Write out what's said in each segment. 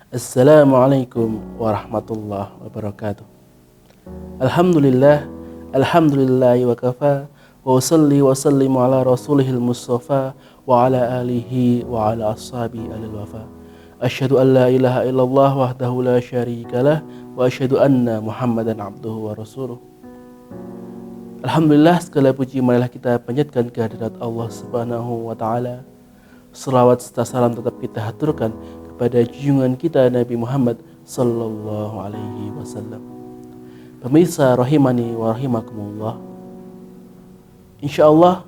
Assalamualaikum warahmatullahi wabarakatuh. Alhamdulillah, alhamdulillahi wa kafa, wa usalli wa sallimu ala rasulihil mustafa, wa ala alihi wa ala ashabi alil wafa. Asyhadu an la ilaha illallah wahdahu la syarikalah, wa asyhadu anna Muhammadan abduhu wa rasuluh. Alhamdulillah, segala puji marilah kita panjatkan kehadirat Allah Subhanahu wa taala. Selawat serta salam tetap kita haturkan kepada junjungan kita Nabi Muhammad sallallahu alaihi wasallam. Pemirsa rahimani wa rahimakumullah. Insyaallah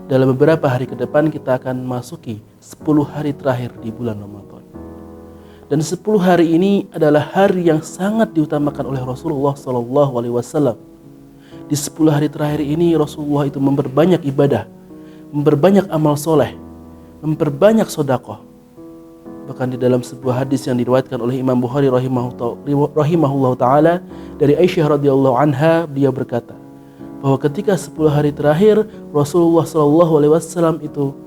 dalam beberapa hari ke depan kita akan masuki 10 hari terakhir di bulan Ramadan. Dan 10 hari ini adalah hari yang sangat diutamakan oleh Rasulullah sallallahu alaihi wasallam. Di 10 hari terakhir ini Rasulullah itu memperbanyak ibadah, memperbanyak amal soleh, memperbanyak sedekah. Bahkan di dalam sebuah hadis yang diriwayatkan oleh Imam Bukhari rahimahullah ta'ala dari Aisyah radhiyallahu anha, beliau berkata bahwa ketika 10 hari terakhir Rasulullah SAW itu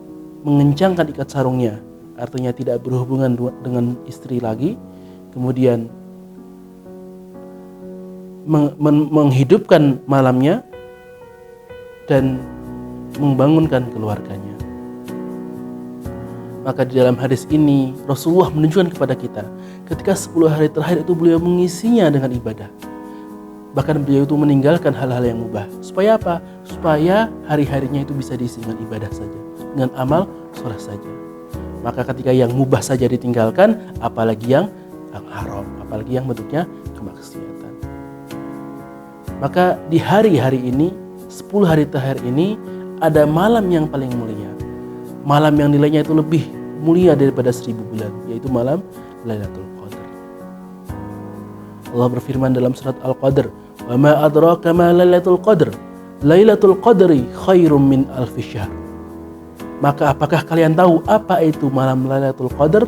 mengencangkan ikat sarungnya, artinya tidak berhubungan dengan istri lagi, kemudian menghidupkan malamnya dan membangunkan keluarganya. Maka di dalam hadis ini Rasulullah menunjukkan kepada kita ketika 10 hari terakhir itu beliau mengisinya dengan ibadah. Bahkan beliau itu meninggalkan hal-hal yang mubah. Supaya apa? Supaya hari-harinya itu bisa diisi dengan ibadah saja, dengan amal soleh saja. Maka ketika yang mubah saja ditinggalkan, apalagi yang haram, apalagi yang bentuknya kemaksiatan. Maka di hari-hari ini, 10 hari terakhir ini ada malam yang paling mulia. Malam yang nilainya itu lebih mulia daripada 1000 bulan, yaitu malam Lailatul Qadar. Allah berfirman dalam surat Al-Qadr, "Wa ma adraka ma Lailatul Qadr? Lailatul Qadri khairum min alfi syahr." Maka apakah kalian tahu apa itu malam Lailatul Qadar?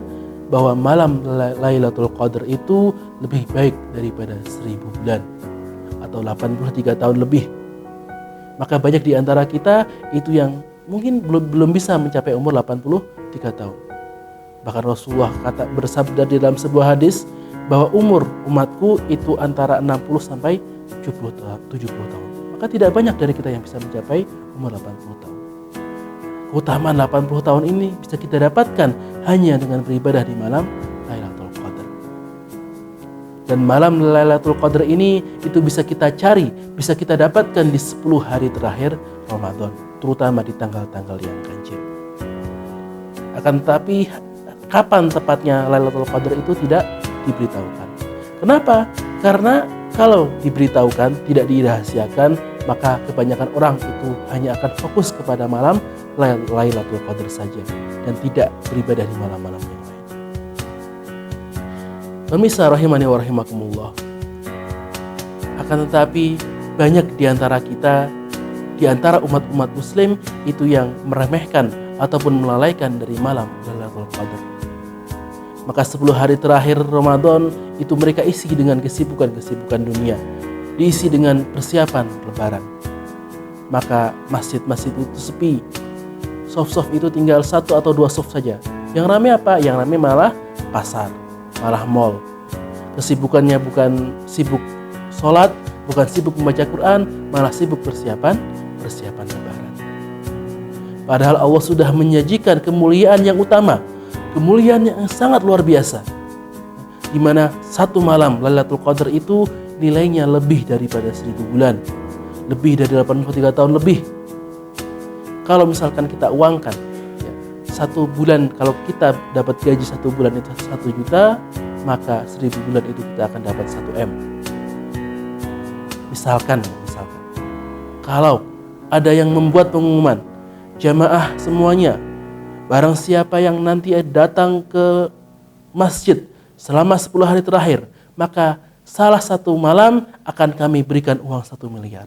Bahwa malam Lailatul Qadar itu lebih baik daripada 1000 bulan atau 83 tahun lebih. Maka banyak di antara kita itu yang mungkin belum bisa mencapai umur 83 tahun. Bahkan Rasulullah bersabda di dalam sebuah hadis bahwa umur umatku itu antara 60 sampai 70 tahun. Maka tidak banyak dari kita yang bisa mencapai umur 80 tahun. Keutamaan 80 tahun ini bisa kita dapatkan hanya dengan beribadah di malam Lailatul Qadar. Dan malam Lailatul Qadar ini itu bisa kita cari, bisa kita dapatkan di 10 hari terakhir Ramadan, terutama di tanggal-tanggal yang ganjil. Akan tetapi kapan tepatnya Lailatul Qadar itu tidak diberitahukan. Kenapa? Karena kalau diberitahukan, tidak dirahasiakan, maka kebanyakan orang itu hanya akan fokus kepada malam Lailatul Qadar saja dan tidak beribadah di malam-malam yang lain. Pemirsa rahimani wa rahimakumullah. Akan tetapi banyak di antara kita, di antara umat-umat muslim itu yang meremehkan ataupun melalaikan dari malam Lailatul Qadar. Maka 10 hari terakhir Ramadan itu mereka isi dengan kesibukan-kesibukan dunia, diisi dengan persiapan lebaran. Maka masjid-masjid itu sepi, soft itu tinggal 1 atau 2 soft saja. Yang ramai apa? Yang ramai malah pasar, malah mall. Kesibukannya bukan sibuk sholat, bukan sibuk membaca Quran, malah sibuk persiapan lebaran. Padahal Allah sudah menyajikan kemuliaan yang utama, kemuliaan yang sangat luar biasa, di mana satu malam Lailatul Qadar itu nilainya lebih daripada 1000 bulan, lebih dari 83 tahun lebih. Kalau misalkan kita uangkan, ya, 1 bulan, kalau kita dapat gaji 1 bulan itu 1 juta, maka 1000 bulan itu kita akan dapat 1 M. Misalkan kalau ada yang membuat pengumuman, jamaah semuanya, barang siapa yang nanti datang ke masjid selama 10 hari terakhir, maka salah satu malam akan kami berikan uang 1 miliar.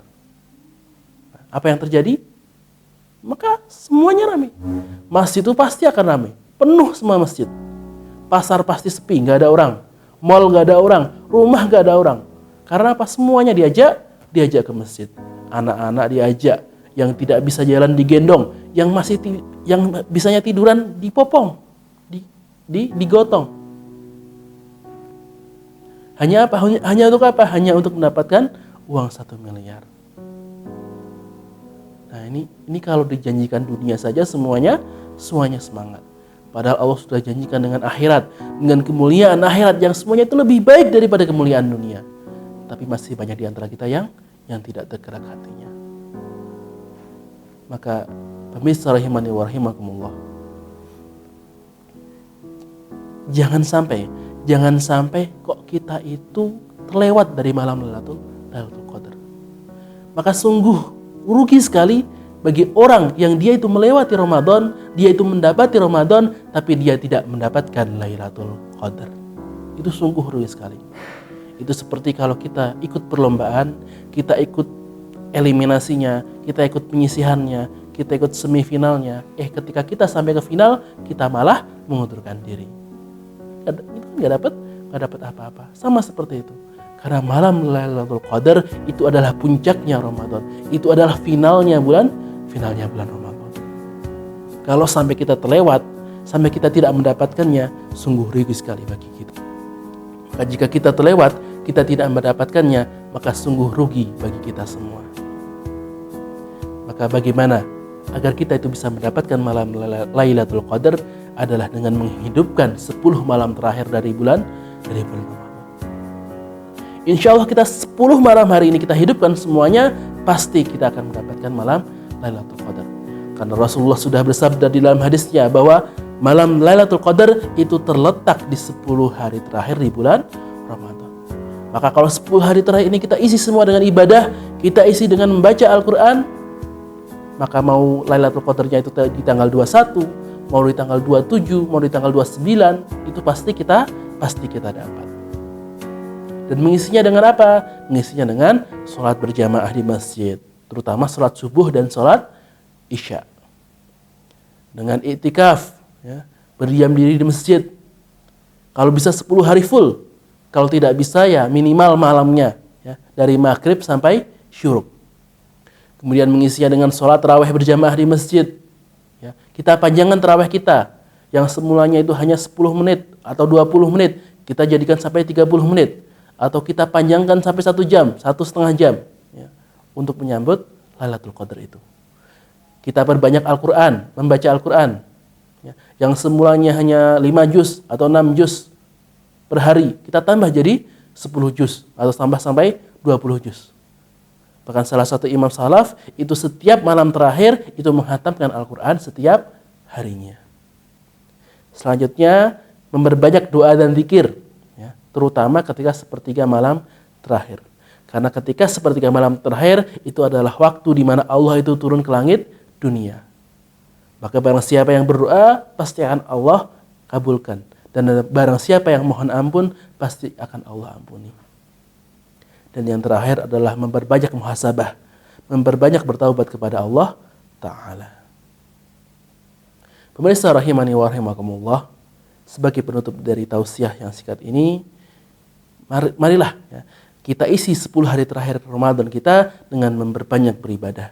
Apa yang terjadi? Maka semuanya ramai. Masjid itu pasti akan ramai, penuh semua masjid. Pasar pasti sepi, nggak ada orang. Mall nggak ada orang, rumah nggak ada orang. Karena apa? Semuanya diajak ke masjid. Anak-anak diajak, yang tidak bisa jalan digendong, yang bisanya tiduran dipopong, digotong. Hanya apa? Hanya untuk apa? Hanya untuk mendapatkan uang 1 miliar. Nah ini kalau dijanjikan dunia saja semuanya semangat. Padahal Allah sudah janjikan dengan akhirat, dengan kemuliaan akhirat yang semuanya itu lebih baik daripada kemuliaan dunia. Tapi masih banyak di antara kita yang tidak tergerak hatinya. Maka pemirsa rahimani wa rahimakumullah, jangan sampai kok kita itu terlewat dari malam Lailatul Qadar. Maka sungguh rugi sekali bagi orang yang dia itu melewati Ramadan, dia itu mendapati Ramadan, tapi dia tidak mendapatkan Lailatul Qadar. Itu sungguh rugi sekali. Itu seperti kalau kita ikut perlombaan, kita ikut eliminasinya, kita ikut penyisihannya, kita ikut semifinalnya. Ketika kita sampai ke final, kita malah mengundurkan diri. Itu nggak dapat apa-apa. Sama seperti itu. Karena malam Lailatul Qadar itu adalah puncaknya Ramadan. Itu adalah finalnya bulan Ramadan. Kalau sampai kita terlewat, sampai kita tidak mendapatkannya, sungguh rugi sekali bagi kita. Maka jika kita terlewat, kita tidak mendapatkannya, maka sungguh rugi bagi kita semua. Maka bagaimana agar kita itu bisa mendapatkan malam Lailatul Qadar adalah dengan menghidupkan 10 malam terakhir dari bulan Ramadan. Insya Allah kita 10 malam hari ini kita hidupkan semuanya, pasti kita akan mendapatkan malam Lailatul Qadar. Karena Rasulullah sudah bersabda di dalam hadisnya bahwa malam Lailatul Qadar itu terletak di 10 hari terakhir di bulan Ramadan. Maka kalau 10 hari terakhir ini kita isi semua dengan ibadah, kita isi dengan membaca Al-Quran, maka mau Lailatul Qadarnya itu di tanggal 21, mau di tanggal 27, mau di tanggal 29, itu pasti kita dapat. Dan mengisinya dengan apa? Mengisinya dengan sholat berjamaah di masjid, terutama sholat subuh dan sholat isya. Dengan iktikaf, ya, berdiam diri di masjid. Kalau bisa 10 hari full, kalau tidak bisa ya minimal malamnya, ya, dari maghrib sampai syuruk. Kemudian mengisinya dengan sholat tarawih berjamaah di masjid. Ya, kita panjangkan tarawih kita, yang semulanya itu hanya 10 menit atau 20 menit, kita jadikan sampai 30 menit. Atau kita panjangkan sampai 1 jam, 1,5 jam, ya, untuk menyambut Lailatul Qadar itu. Kita perbanyak Al-Quran, membaca Al-Quran, ya, yang semulanya hanya 5 juz atau 6 juz per hari, kita tambah jadi 10 juz atau tambah sampai 20 juz. Bahkan salah satu imam salaf itu setiap malam terakhir itu menghatamkan Al-Quran setiap harinya. Selanjutnya memperbanyak doa dan zikir, ya, terutama ketika sepertiga malam terakhir. Karena ketika sepertiga malam terakhir itu adalah waktu di mana Allah itu turun ke langit dunia. Maka barang siapa yang berdoa pasti akan Allah kabulkan. Dan barang siapa yang mohon ampun pasti akan Allah ampuni. Dan yang terakhir adalah memperbanyak muhasabah, memperbanyak bertaubat kepada Allah Ta'ala. Pemirsa rahimani wa rahimakumullah, sebagai penutup dari tausiah yang singkat ini, marilah, ya, kita isi 10 hari terakhir Ramadan kita dengan memperbanyak beribadah.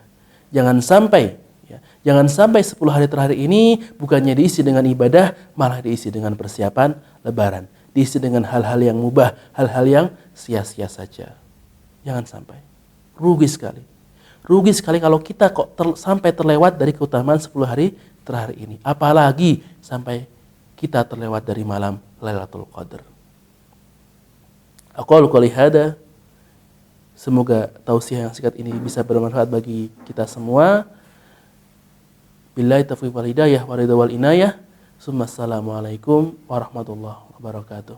Jangan sampai 10 hari terakhir ini bukannya diisi dengan ibadah, malah diisi dengan persiapan lebaran. Diisi dengan hal-hal yang mubah, hal-hal yang sia-sia saja. Jangan sampai. Rugi sekali. Rugi sekali kalau kita kok sampai terlewat dari keutamaan 10 hari terakhir ini. Apalagi sampai kita terlewat dari malam Lailatul Qadar. Aqulu qouli hada. Semoga tausiah yang singkat ini bisa bermanfaat bagi kita semua. Billahi taufiq wal hidayah wa ridha wal inayah. Assalamualaikum warahmatullahi wabarakatuh.